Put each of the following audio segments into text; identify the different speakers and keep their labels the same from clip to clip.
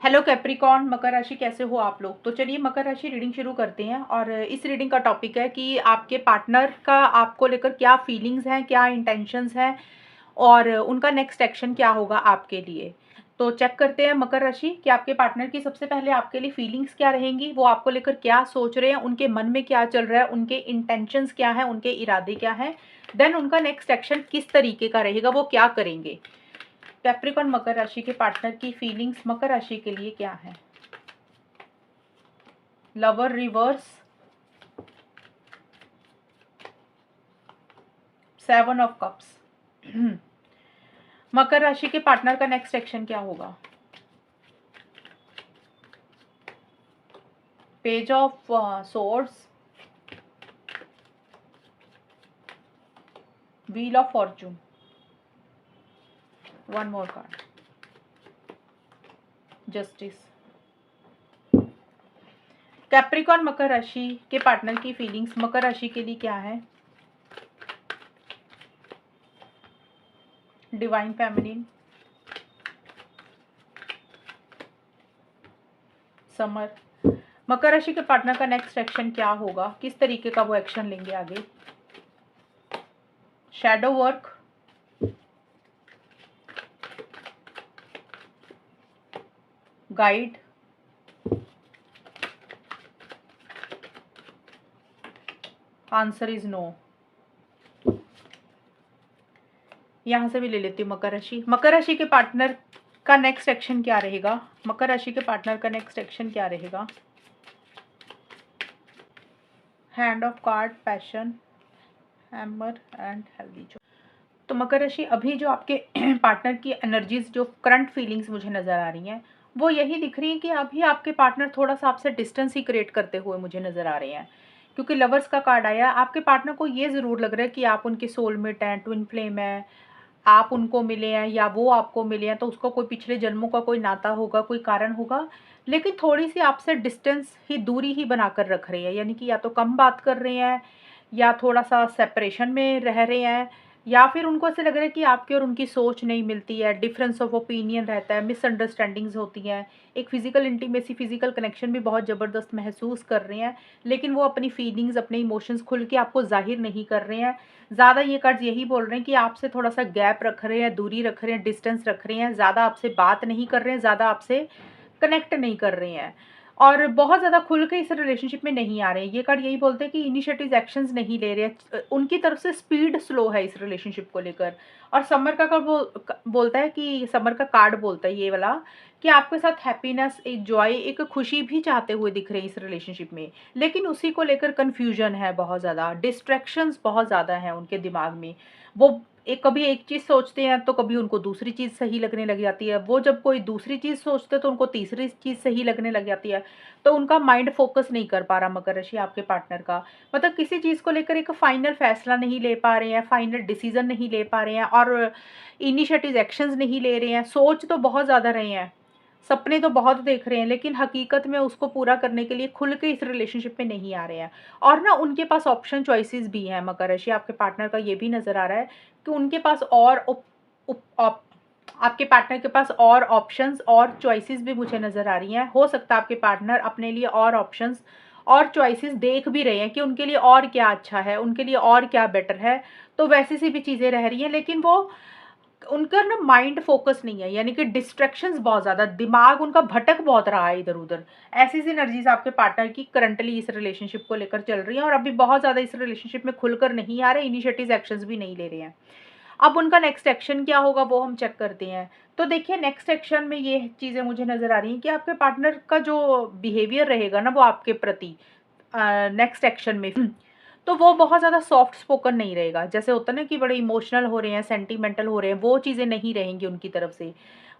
Speaker 1: Hello Capricorn, मकर राशि कैसे हो आप लोग। तो चलिए मकर राशि रीडिंग शुरू करते हैं। और इस रीडिंग का टॉपिक है कि आपके पार्टनर का आपको लेकर क्या फीलिंग्स हैं, क्या इंटेंशंस हैं और उनका नेक्स्ट एक्शन क्या होगा आपके लिए। तो चेक करते हैं मकर राशि कि आपके पार्टनर की सबसे पहले आपके लिए फीलिंग्स क्या रहेंगी, वो आपको लेकर क्या सोच रहे हैं, उनके मन में क्या चल रहा है, उनके इंटेंशंस क्या हैं, उनके इरादे क्या हैं। देन उनका नेक्स्ट एक्शन किस तरीके का रहेगा, वो क्या करेंगे। कैप्रिकॉर्न मकर राशि के पार्टनर की फीलिंग्स मकर राशि के लिए क्या है। Lover reverse, 7 of cups. मकर राशि के पार्टनर का नेक्स्ट एक्शन क्या होगा। Page of swords, wheel of fortune, one more card, justice. Capricorn मकर राशि के पार्टनर की फीलिंग्स मकर राशि के लिए क्या है। Divine feminine, summer. मकर राशि के पार्टनर का नेक्स्ट एक्शन क्या होगा, किस तरीके का वो एक्शन लेंगे आगे। Shadow work, guide, answer is no. यहां से भी ले लेती हूँ मकर राशि। मकर राशि के पार्टनर का नेक्स्ट एक्शन क्या रहेगा। मकर राशि के पार्टनर का नेक्स्ट एक्शन क्या रहेगा। Hand of card, passion, hammer and healthy. तो मकर राशि अभी जो आपके पार्टनर की एनर्जीज, जो करंट फीलिंग्स मुझे नज़र आ रही हैं, वो यही दिख रही है कि अभी आपके पार्टनर थोड़ा सा आपसे डिस्टेंस ही क्रिएट करते हुए मुझे नज़र आ रहे हैं। क्योंकि लवर्स का कार्ड आया, आपके पार्टनर को ये ज़रूर लग रहा है कि आप उनके सोलमेट हैं, ट्विन फ्लेम है, आप उनको मिले हैं या वो आपको मिले हैं, तो उसका कोई पिछले जन्मों का कोई नाता होगा, कोई कारण होगा। लेकिन थोड़ी सी आपसे डिस्टेंस ही, दूरी ही बनाकर रख रहे हैं, यानी कि या तो कम बात कर रहे हैं या थोड़ा सा सेपरेशन में रह रहे हैं, या फिर उनको ऐसे लग रहा है कि आपकी और उनकी सोच नहीं मिलती है, डिफरेंस ऑफ ओपिनियन रहता है, मिसअंडरस्टैंडिंग्स होती हैं। एक फिजिकल इंटीमेसी, फिजिकल कनेक्शन भी बहुत ज़बरदस्त महसूस कर रहे हैं, लेकिन वो अपनी फीलिंग्स, अपने इमोशंस खुल के आपको जाहिर नहीं कर रहे हैं। ज़्यादा ये कार्ड्स यही बोल रहे हैं कि आपसे थोड़ा सा गैप रख रहे हैं, दूरी रख रहे हैं, डिस्टेंस रख रहे हैं, ज़्यादा आपसे बात नहीं कर रहे हैं, ज़्यादा आपसे कनेक्ट नहीं कर रहे हैं और बहुत ज़्यादा खुल के इस रिलेशनशिप में नहीं आ रहे हैं। ये कार्ड यही बोलते हैं कि इनिशिएटिव एक्शंस नहीं ले रहे हैं, उनकी तरफ से स्पीड स्लो है इस रिलेशनशिप को लेकर। और समर का कार्ड बोलता है कि समर का कार्ड बोलता है ये वाला कि आपके साथ हैप्पीनेस, एक जॉय, एक खुशी भी चाहते हुए दिख रहे हैं इस रिलेशनशिप में, लेकिन उसी को लेकर कन्फ्यूजन है, बहुत ज़्यादा डिस्ट्रैक्शंस बहुत ज़्यादा हैं उनके दिमाग में। वो एक कभी एक चीज़ सोचते हैं तो कभी उनको दूसरी चीज़ सही लगने लग जाती है, वो जब कोई दूसरी चीज़ सोचते हैं तो उनको तीसरी चीज़ सही लगने लग जाती है। तो उनका माइंड फोकस नहीं कर पा रहा मकर राशि आपके पार्टनर का, मतलब किसी चीज़ को लेकर एक फाइनल फैसला नहीं ले पा रहे हैं, फाइनल डिसीजन नहीं ले पा रहे हैं और इनिशिएटिव एक्शंस नहीं ले रहे हैं। सोच तो बहुत ज़्यादा रहे हैं, सपने तो बहुत देख रहे हैं, लेकिन हकीकत में उसको पूरा करने के लिए खुल के इस रिलेशनशिप में नहीं आ रहे हैं। और ना उनके पास ऑप्शन चॉइसेस भी हैं, मकर राशि आपके पार्टनर का ये भी नज़र आ रहा है कि उनके पास और आपके पार्टनर के पास और ऑप्शंस और चॉइसेस भी मुझे नज़र आ रही हैं। हो सकता है आपके पार्टनर अपने लिए और ऑप्शंस और चॉइसेस देख भी रहे हैं कि उनके लिए और क्या अच्छा है, उनके लिए और क्या बेटर है। तो वैसी सी भी चीज़ें रह रही हैं, लेकिन वो उनका ना माइंड फोकस नहीं है, यानी कि डिस्ट्रैक्शंस बहुत ज़्यादा, दिमाग उनका भटक बहुत रहा है इधर उधर। ऐसी सी एनर्जीज आपके पार्टनर की करंटली इस रिलेशनशिप को लेकर चल रही हैं और अभी बहुत ज़्यादा इस रिलेशनशिप में खुलकर नहीं आ रहे, इनिशिएटिव एक्शंस भी नहीं ले रहे हैं। अब उनका नेक्स्ट एक्शन क्या होगा वो हम चेक करते हैं। तो देखिए नेक्स्ट एक्शन में ये चीज़ें मुझे नज़र आ रही हैं कि आपके पार्टनर का जो बिहेवियर रहेगा ना वो आपके प्रति नेक्स्ट एक्शन में, तो वो बहुत ज़्यादा सॉफ्ट स्पोकन नहीं रहेगा। जैसे होता है ना कि बड़े इमोशनल हो रहे हैं, सेंटिमेंटल हो रहे हैं, वो चीज़ें नहीं रहेंगी उनकी तरफ से।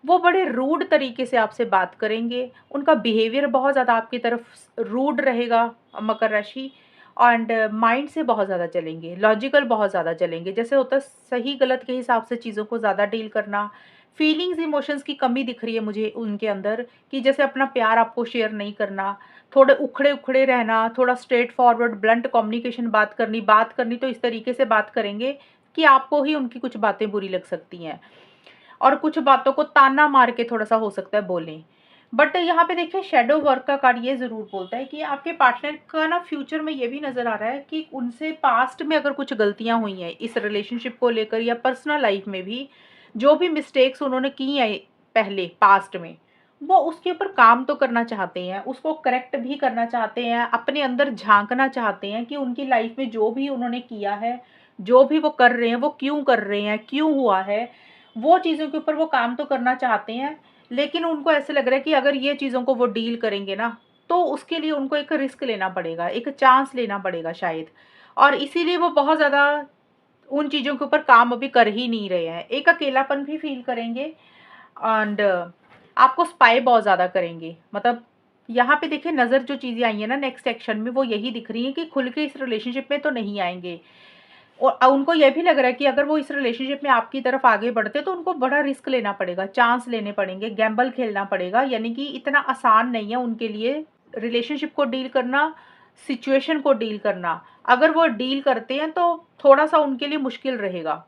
Speaker 1: वो बड़े रूड तरीके से आपसे बात करेंगे, उनका बिहेवियर बहुत ज़्यादा आपकी तरफ रूड रहेगा मकर राशि। एंड माइंड से बहुत ज़्यादा चलेंगे, लॉजिकल बहुत ज़्यादा चलेंगे। जैसे होता है सही गलत के हिसाब से चीज़ों को ज़्यादा डील करना। फीलिंग्स, इमोशंस की कमी दिख रही है मुझे उनके अंदर, कि जैसे अपना प्यार आपको शेयर नहीं करना, थोड़े उखड़े-उखड़े रहना, थोड़ा स्ट्रेट फॉरवर्ड ब्लंट कम्युनिकेशन बात करनी तो इस तरीके से बात करेंगे कि आपको ही उनकी कुछ बातें बुरी लग सकती हैं और कुछ बातों को ताना मार के थोड़ा-सा हो सकता है बोलें। बट यहाँ पे देखिए शैडो वर्क का कार्ड ये ज़रूर बोलता है कि आपके पार्टनर का ना फ्यूचर में ये भी नज़र आ रहा है कि उनसे पास्ट में अगर कुछ गलतियाँ हुई हैं इस रिलेशनशिप को लेकर या पर्सनल लाइफ में भी, जो भी मिस्टेक्स उन्होंने की हैं पहले पास्ट में, वो उसके ऊपर काम तो करना चाहते हैं, उसको करेक्ट भी करना चाहते हैं, अपने अंदर झांकना चाहते हैं कि उनकी लाइफ में जो भी उन्होंने किया है, जो भी वो कर रहे हैं, वो क्यों कर रहे हैं, क्यों हुआ है, वो चीज़ों के ऊपर वो काम तो करना चाहते हैं। लेकिन उनको ऐसे लग रहा है कि अगर ये चीज़ों को वो डील करेंगे ना, तो उसके लिए उनको एक रिस्क लेना पड़ेगा, एक चांस लेना पड़ेगा शायद। और इसीलिए वो बहुत ज़्यादा उन चीज़ों के ऊपर काम अभी कर ही नहीं रहे हैं। एक अकेलापन भी फ़ील करेंगे एंड आपको स्पाई बहुत ज़्यादा करेंगे। मतलब यहाँ पे देखिए नज़र जो चीज़ें आई हैं ना नेक्स्ट एक्शन में, वो यही दिख रही हैं कि खुल के इस रिलेशनशिप में तो नहीं आएँगे। और उनको ये भी लग रहा है कि अगर वो इस रिलेशनशिप में आपकी तरफ आगे बढ़ते तो उनको बड़ा रिस्क लेना पड़ेगा, चांस लेने पड़ेंगे, गैम्बल खेलना पड़ेगा। यानी कि इतना आसान नहीं है उनके लिए रिलेशनशिप को डील करना, सिचुएशन को डील करना। अगर वो डील करते हैं तो थोड़ा-सा उनके लिए मुश्किल रहेगा,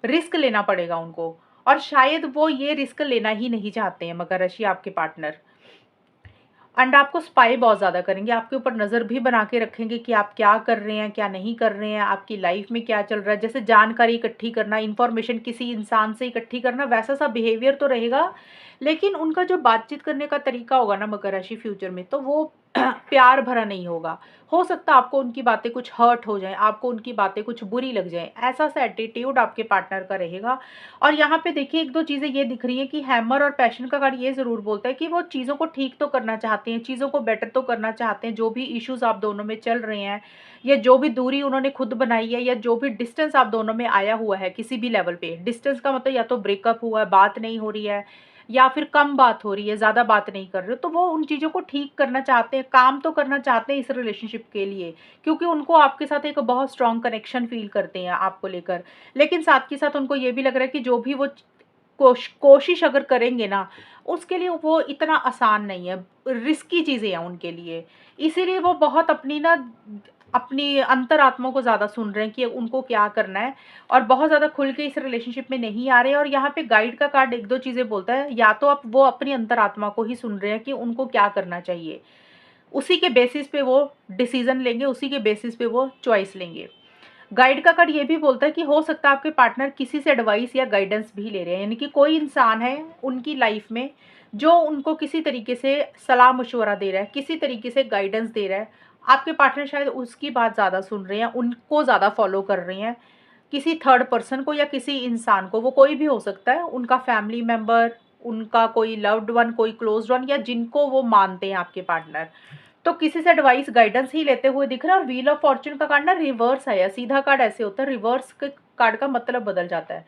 Speaker 1: रिस्क लेना पड़ेगा उनको। और शायद वो ये रिस्क लेना ही नहीं चाहते हैं मकर राशि आपके पार्टनर। एंड आपको स्पाई बहुत ज़्यादा करेंगे, आपके ऊपर नज़र भी बना के रखेंगे कि आप क्या कर रहे हैं, क्या नहीं कर रहे हैं, आपकी लाइफ में क्या चल रहा है। जैसे जानकारी इकट्ठी करना, इन्फॉर्मेशन किसी इंसान से इकट्ठी करना, वैसा सा बिहेवियर तो रहेगा। लेकिन उनका जो बातचीत करने का तरीका होगा ना मकर राशि फ्यूचर में, तो वो प्यार भरा नहीं होगा। हो सकता है आपको उनकी बातें कुछ हर्ट हो जाएँ, आपको उनकी बातें कुछ बुरी लग जाएँ, ऐसा सा एटीट्यूड आपके पार्टनर का रहेगा। और यहाँ पे देखिए 1-2 चीज़ें ये दिख रही हैं कि हैमर और पैशन का कार्ड ये ज़रूर बोलता है कि वो चीज़ों को ठीक तो करना चाहते हैं, चीज़ों को बेटर तो करना चाहते हैं। जो भी इश्यूज़ आप दोनों में चल रहे हैं या जो भी दूरी उन्होंने खुद बनाई है या जो भी डिस्टेंस आप दोनों में आया हुआ है किसी भी लेवल पे, डिस्टेंस का मतलब या तो ब्रेकअप हुआ है, बात नहीं हो रही है या फिर कम बात हो रही है, ज़्यादा बात नहीं कर रहे हो, तो वो उन चीज़ों को ठीक करना चाहते हैं, काम तो करना चाहते हैं इस रिलेशनशिप के लिए, क्योंकि उनको आपके साथ एक बहुत स्ट्रॉन्ग कनेक्शन फ़ील करते हैं आपको लेकर। लेकिन साथ के साथ उनको ये भी लग रहा है कि जो भी वो कोशिश अगर करेंगे ना, उसके लिए वो इतना आसान नहीं है, रिस्की चीज़ें हैं उनके लिए। इसीलिए वो बहुत अपनी अंतरात्मा को ज़्यादा सुन रहे हैं कि उनको क्या करना है और बहुत ज़्यादा खुल के इस रिलेशनशिप में नहीं आ रहे हैं। और यहाँ पे गाइड का कार्ड 1-2 चीज़ें बोलता है, या तो वो अपनी अंतरात्मा को ही सुन रहे हैं कि उनको क्या करना चाहिए। उसी के बेसिस पे वो डिसीज़न लेंगे, उसी के बेसिस पे वो चॉइस लेंगे। गाइड का कार्ड ये भी बोलता है कि हो सकता है आपके पार्टनर किसी से एडवाइस या गाइडेंस भी ले रहे हैं, यानी कि कोई इंसान है उनकी लाइफ में जो उनको किसी तरीके से सलाह मशवरा दे रहा है, किसी तरीके से गाइडेंस दे रहा है। आपके पार्टनर शायद उसकी बात ज़्यादा सुन रहे हैं, उनको ज़्यादा फॉलो कर रहे हैं, किसी थर्ड पर्सन को या किसी इंसान को, वो कोई भी हो सकता है, उनका फैमिली मेम्बर, उनका कोई लव्ड वन, कोई क्लोज्ड वन, या जिनको वो मानते हैं आपके पार्टनर। तो किसी से एडवाइस गाइडेंस ही लेते हुए दिख रहा है। और व्हील ऑफ फॉर्च्यून का कार्ड ना रिवर्स आया, सीधा कार्ड ऐसे होता है, रिवर्स के कार्ड का मतलब बदल जाता है।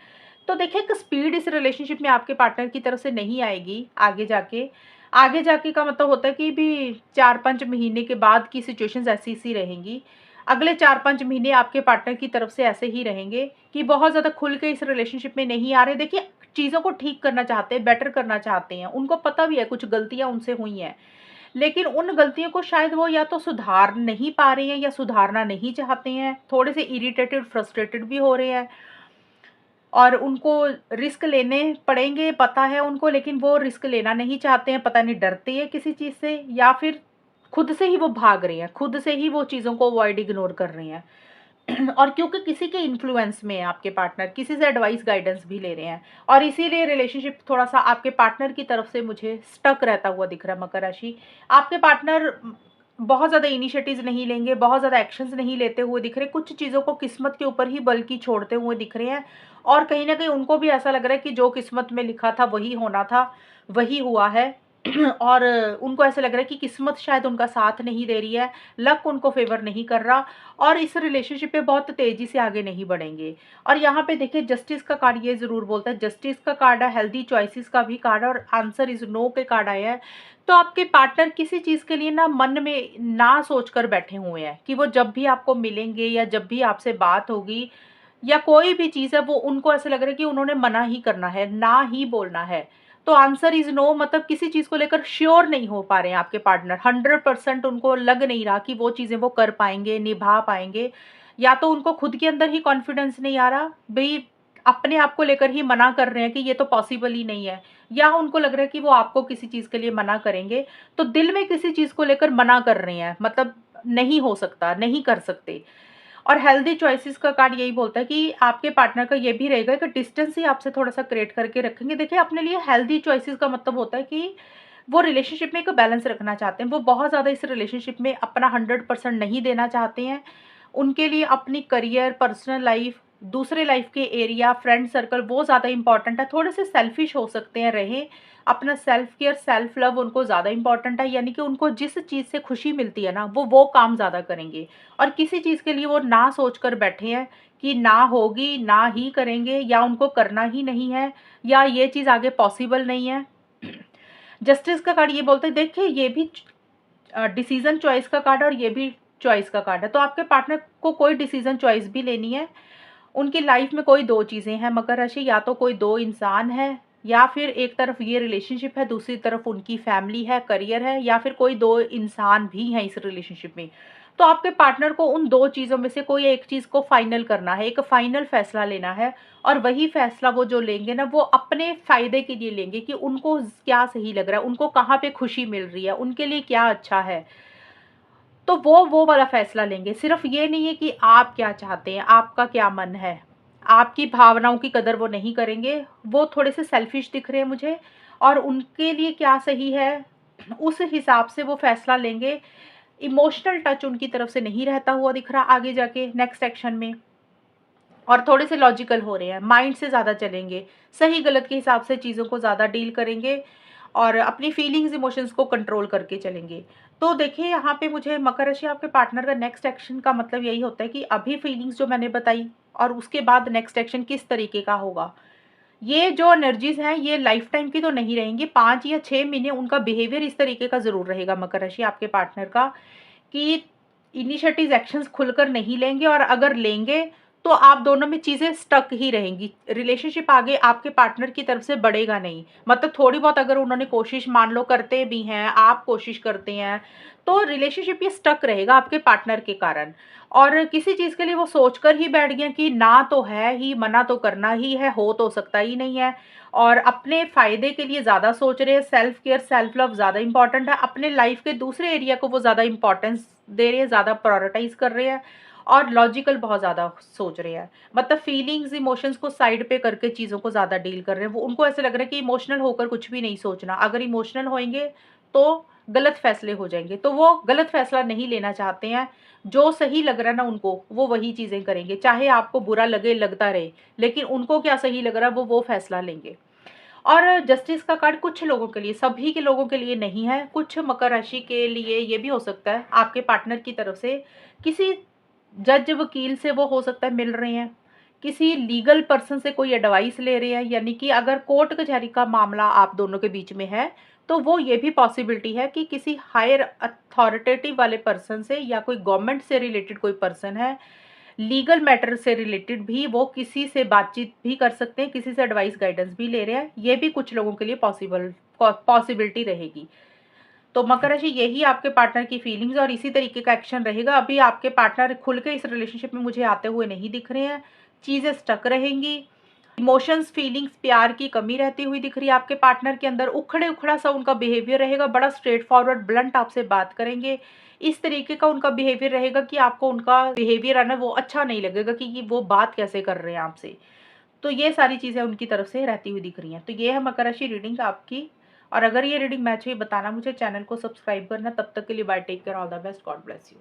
Speaker 1: तो देखिए एक स्पीड इस रिलेशनशिप में आपके पार्टनर की तरफ से नहीं आएगी आगे जाके। आगे जाके का मतलब होता है कि भी 4-5 महीने के बाद की सिचुएशंस ऐसी-सी रहेंगी। अगले 4-5 महीने आपके पार्टनर की तरफ से ऐसे ही रहेंगे कि बहुत ज़्यादा खुल के इस रिलेशनशिप में नहीं आ रहे। देखिए चीज़ों को ठीक करना चाहते हैं, बेटर करना चाहते हैं। उनको पता भी है कुछ गलतियाँ उनसे हुई हैं। लेकिन उन गलतियों को शायद वो या तो सुधार नहीं पा रहे हैं या सुधारना नहीं चाहते हैं, थोड़े से इरिटेटेड, फ्रस्ट्रेटेड भी हो रहे हैं और उनको रिस्क लेने पड़ेंगे पता है उनको, लेकिन वो रिस्क लेना नहीं चाहते हैं, पता नहीं डरते हैं किसी चीज़ से या फिर खुद से ही वो भाग रहे हैं, खुद से ही वो चीज़ों को अवॉइड इग्नोर कर रहे हैं। और क्योंकि किसी के इन्फ्लुएंस में है आपके पार्टनर, किसी से एडवाइस गाइडेंस भी ले रहे हैं और इसीलिए रिलेशनशिप थोड़ा-सा आपके पार्टनर की तरफ से मुझे स्टक रहता हुआ दिख रहा है मकर राशि। आपके पार्टनर बहुत ज़्यादा इनिशिएटिव्स नहीं लेंगे, बहुत ज़्यादा एक्शंस नहीं लेते हुए दिख रहे, कुछ चीज़ों को किस्मत के ऊपर ही बल्कि छोड़ते हुए दिख रहे हैं। और कहीं न कहीं उनको भी ऐसा लग रहा है कि जो किस्मत में लिखा था वही होना था, वही हुआ है। और उनको ऐसा लग रहा है कि किस्मत शायद उनका साथ नहीं दे रही है, लक उनको फ़ेवर नहीं कर रहा और इस रिलेशनशिप पे बहुत तेज़ी से आगे नहीं बढ़ेंगे। और यहाँ पे देखिए जस्टिस का कार्ड ये ज़रूर बोलता है, जस्टिस का कार्ड है, हेल्दी चॉइसेस का भी कार्ड है और आंसर इज़ नो के कार्ड आया है। तो आपके पार्टनर किसी चीज़ के लिए ना मन में ना सोच कर बैठे हुए हैं कि वो जब भी आपको मिलेंगे या जब भी आपसे बात होगी या कोई भी चीज़ है, वो उनको ऐसा लग रहा है कि उन्होंने मना ही करना है, ना ही बोलना है। तो आंसर इज़ नो, मतलब किसी चीज़ को लेकर श्योर नहीं हो पा रहे हैं आपके पार्टनर। 100% उनको लग नहीं रहा कि वो चीज़ें वो कर पाएँगे, निभा पाएँगे, या तो उनको खुद के अंदर ही कॉन्फिडेंस नहीं आ रहा, भई अपने आप को लेकर ही मना कर रहे हैं कि ये तो पॉसिबल ही नहीं है। या उनको लग रहा है कि वो आपको किसी चीज़ के लिए मना करेंगे, तो दिल में किसी चीज़ को लेकर मना कर रहे हैं, मतलब नहीं हो सकता, नहीं कर सकते। और हेल्दी चॉइसेस का कार्ड यही बोलता है कि आपके पार्टनर का ये भी रहेगा कि डिस्टेंस ही आपसे थोड़ा-सा क्रिएट करके रखेंगे। देखिए, अपने लिए हेल्दी चॉइसेस का मतलब होता है कि वो रिलेशनशिप में एक बैलेंस रखना चाहते हैं। वो बहुत ज़्यादा इस रिलेशनशिप में अपना 100% नहीं देना चाहते हैं। उनके लिए अपनी करियर, पर्सनल लाइफ़, दूसरे लाइफ़ के एरिया, फ्रेंड सर्कल वो ज़्यादा इम्पोर्टेंट है। थोड़े से सेल्फिश हो सकते हैं, रहें। अपना सेल्फ केयर, सेल्फ लव उनको ज़्यादा इम्पोर्टेंट है, यानी कि उनको जिस चीज़ से खुशी मिलती है ना, वो काम ज़्यादा करेंगे। और किसी चीज़ के लिए वो ना सोच कर बैठे हैं कि ना होगी, ना ही करेंगे, या उनको करना ही नहीं है, या ये चीज़ आगे पॉसिबल नहीं है। जस्टिस का कार्ड ये बोलते हैं, देखिए ये भी डिसीजन चॉइस का कार्ड और ये भी चॉइस का कार्ड है। तो आपके पार्टनर को कोई डिसीजन चॉइस भी लेनी है। उनकी लाइफ में कोई 2 चीज़ें हैं मकर राशि, या तो कोई 2 इंसान है, या फिर एक तरफ ये रिलेशनशिप है, दूसरी तरफ उनकी फैमिली है, करियर है, या फिर कोई 2 इंसान भी हैं इस रिलेशनशिप में। तो आपके पार्टनर को उन 2 चीज़ों में से कोई एक चीज़ को फाइनल करना है, एक फाइनल फैसला लेना है, और वही फैसला वो जो लेंगे ना, वो अपने फ़ायदे के लिए लेंगे कि उनको क्या सही लग रहा है, उनको कहाँ पे खुशी मिल रही है, उनके लिए क्या अच्छा है। तो वो वाला फ़ैसला लेंगे। सिर्फ़ ये नहीं है कि आप क्या चाहते हैं, आपका क्या मन है। आपकी भावनाओं की कदर वो नहीं करेंगे। वो थोड़े से सेल्फ़िश दिख रहे हैं मुझे, और उनके लिए क्या सही है, उस हिसाब से वो फ़ैसला लेंगे। इमोशनल टच उनकी तरफ से नहीं रहता हुआ दिख रहा आगे जाके नेक्स्ट एक्शन में। और थोड़े से लॉजिकल हो रहे हैं, माइंड से ज़्यादा चलेंगे, सही गलत के हिसाब से चीज़ों को ज़्यादा डील करेंगे, और अपनी फीलिंग्स इमोशंस को कंट्रोल करके चलेंगे। तो देखिए, यहाँ पे मुझे मकर राशि आपके पार्टनर का नेक्स्ट एक्शन का मतलब यही होता है कि अभी फीलिंग्स जो मैंने बताई, और उसके बाद नेक्स्ट एक्शन किस तरीके का होगा। ये जो एनर्जीज़ हैं, ये लाइफ टाइम की तो नहीं रहेंगी, 5 या 6 महीने उनका बिहेवियर इस तरीके का ज़रूर रहेगा मकर राशि आपके पार्टनर का, कि इनिशिएटिव एक्शंस खुलकर नहीं लेंगे, और अगर लेंगे तो आप दोनों में चीज़ें स्टक ही रहेंगी। रिलेशनशिप आगे आपके पार्टनर की तरफ से बढ़ेगा नहीं। मतलब थोड़ी बहुत अगर उन्होंने कोशिश मान लो करते भी हैं, आप कोशिश करते हैं, तो रिलेशनशिप ये स्टक रहेगा आपके पार्टनर के कारण। और किसी चीज़ के लिए वो सोच कर ही बैठ गए कि ना तो है ही, मना तो करना ही है, हो तो सकता ही नहीं है। और अपने फ़ायदे के लिए ज़्यादा सोच रहे हैं, सेल्फ केयर, सेल्फ लव ज़्यादा इम्पोर्टेंट है। अपने लाइफ़ के दूसरे एरिया को वो ज़्यादा इम्पोर्टेंस दे रहे हैं, ज़्यादा प्रायोरिटाइज़ कर रहे हैं, और लॉजिकल बहुत ज़्यादा सोच रहे हैं। मतलब फीलिंग्स, इमोशंस को साइड पे करके चीज़ों को ज़्यादा डील कर रहे हैं। वो उनको ऐसा लग रहा है कि इमोशनल होकर कुछ भी नहीं सोचना। अगर इमोशनल होएँगे तो गलत फ़ैसले हो जाएँगे। तो वो गलत फ़ैसला नहीं लेना चाहते हैं। जो सही लग रहा है ना उनको, वो वही चीज़ें करेंगे। चाहे आपको बुरा लगे, लगता रहे, लेकिन उनको क्या सही लग रहा है वो फ़ैसला लेंगे। और जस्टिस का कार्ड कुछ लोगों के लिए, सभी के लोगों के लिए नहीं है। कुछ मकर राशि के लिए ये भी हो सकता है, आपके पार्टनर की तरफ से किसी जज, वकील से वो हो सकता है मिल रहे हैं, किसी लीगल पर्सन से कोई एडवाइस ले रहे हैं, यानी कि अगर कोर्ट कचहरी का मामला आप दोनों के बीच में है, तो वो ये भी पॉसिबिलिटी है कि किसी हायर अथॉरिटेटिव वाले पर्सन से, या कोई गवर्नमेंट से रिलेटेड कोई पर्सन है, लीगल मैटर से रिलेटेड भी वो किसी से बातचीत भी कर सकते हैं, किसी से एडवाइस गाइडेंस भी ले रहे हैं। ये भी कुछ लोगों के लिए पॉसिबिलिटी रहेगी। तो मकर राशि, यही आपके पार्टनर की फीलिंग्स और इसी तरीके का एक्शन रहेगा। अभी आपके पार्टनर खुल के इस रिलेशनशिप में मुझे आते हुए नहीं दिख रहे हैं। चीज़ें स्टक रहेंगी। इमोशंस, फीलिंग्स, प्यार की कमी रहती हुई दिख रही है आपके पार्टनर के अंदर। उखड़ा सा उनका बिहेवियर रहेगा, बड़ा स्ट्रेट फॉरवर्ड, ब्लंट आपसे बात करेंगे। इस तरीके का उनका बिहेवियर रहेगा कि आपको उनका बिहेवियर है ना, वो अच्छा नहीं लगेगा कि वो बात कैसे कर रहे हैं आपसे। तो ये सारी चीज़ें उनकी तरफ से रहती हुई दिख रही हैं। तो ये है मकर राशि रीडिंग आपकी। और अगर ये रीडिंग मैच हुई, बताना मुझे, चैनल को सब्सक्राइब करना। तब तक के लिए bye, take care, all the best, God bless you.